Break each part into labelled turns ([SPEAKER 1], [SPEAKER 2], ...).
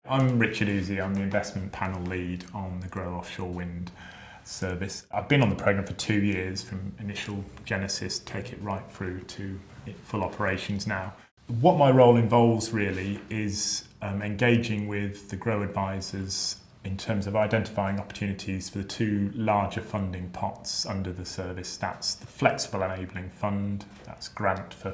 [SPEAKER 1] I'm Richard Ousey. I'm the investment panel lead on the Grow Offshore Wind service. I've been on the programme for 2 years, from initial genesis, take it right through to full operations now. What my role involves really is engaging with the Grow advisors in terms of identifying opportunities for the two larger funding pots under the service. That's the Flexible Enabling Fund, that's grant for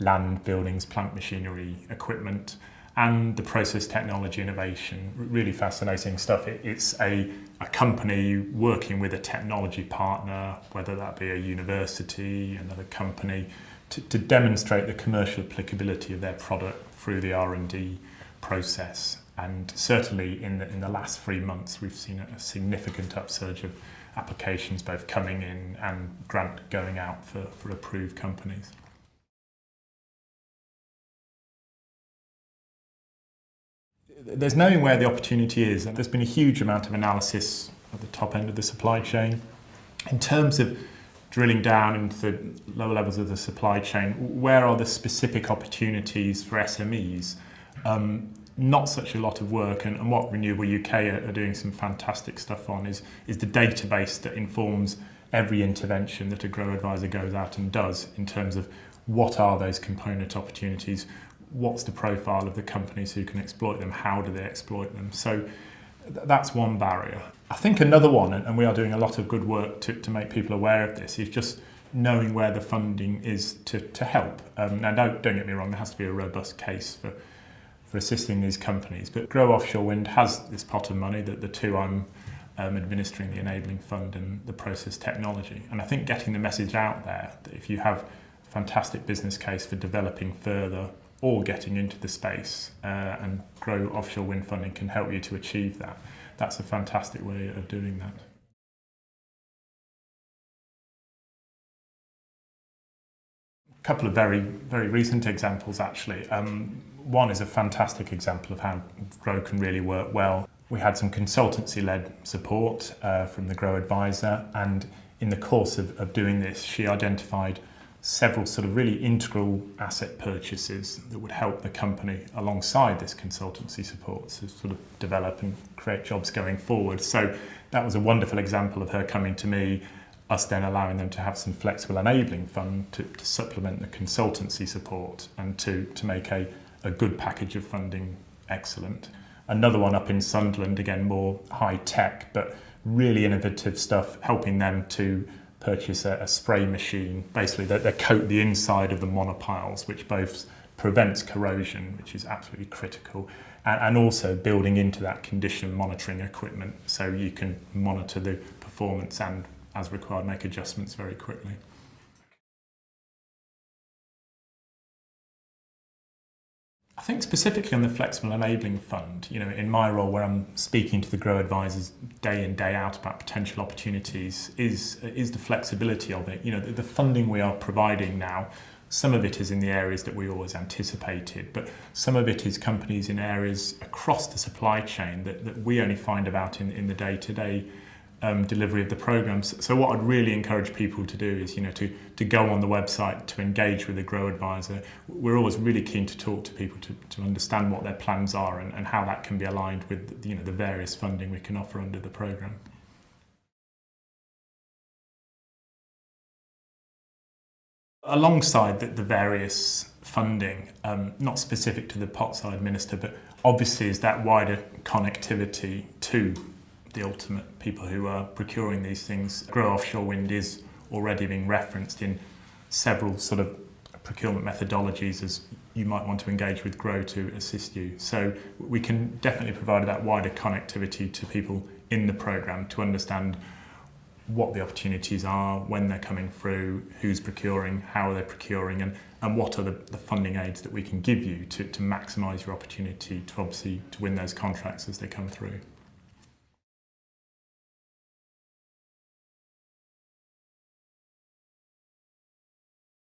[SPEAKER 1] land, buildings, plant machinery, equipment, and the Process Technology Innovation. Really fascinating stuff. It's a company working with a technology partner, whether that be a university, another company, to demonstrate the commercial applicability of their product through the R&D process. And certainly in the last 3 months, we've seen a significant upsurge of applications both coming in and grant going out for approved companies. There's knowing where the opportunity is, and there's been a huge amount of analysis at the top end of the supply chain. In terms of drilling down into the lower levels of the supply chain, where are the specific opportunities for SMEs? Not such a lot of work, and what Renewable UK are doing some fantastic stuff on is the database that informs every intervention that a Grow advisor goes out and does in terms of what are those component opportunities, what's the profile of the companies who can exploit them, how do they exploit them. So that's one barrier. I think another one, and we are doing a lot of good work to make people aware of this, is just knowing where the funding is to help. Now don't get me wrong, there has to be a robust case for assisting these companies, but Grow Offshore Wind has this pot of money, that the two I'm administering, the Enabling Fund and the Process Technology. And I think getting the message out there that if you have a fantastic business case for developing further or getting into the space, and Grow Offshore Wind funding can help you to achieve that. That's a fantastic way of doing that. A couple of very, very recent examples actually. One is a fantastic example of how Grow can really work well. We had some consultancy-led support from the Grow advisor, and in the course of doing this, she identified several sort of really integral asset purchases that would help the company alongside this consultancy support to sort of develop and create jobs going forward. So that was a wonderful example of her coming to me, us then allowing them to have some flexible enabling fund to supplement the consultancy support and to make a good package of funding excellent. Another one up in Sunderland, again more high tech but really innovative stuff, helping them to purchase a spray machine. Basically they coat the inside of the monopiles, which both prevents corrosion, which is absolutely critical, and also building into that condition monitoring equipment so you can monitor the performance and, as required, make adjustments very quickly. I think specifically on the Flexible Enabling Fund, in my role where I'm speaking to the Grow advisors day in, day out about potential opportunities is the flexibility of it. The funding we are providing now, some of it is in the areas that we always anticipated, but some of it is companies in areas across the supply chain that we only find about in the day-to-day delivery of the programs. So what I'd really encourage people to do is, to go on the website, to engage with the Grow advisor. We're always really keen to talk to people to understand what their plans are and how that can be aligned with, the various funding we can offer under the program. Alongside the various funding, not specific to the pots I administer, but obviously is that wider connectivity to the ultimate people who are procuring these things. Grow Offshore Wind is already being referenced in several sort of procurement methodologies as you might want to engage with Grow to assist you. So we can definitely provide that wider connectivity to people in the programme to understand what the opportunities are, when they're coming through, who's procuring, how are they procuring, and what are the funding aids that we can give you to maximise your opportunity to win those contracts as they come through.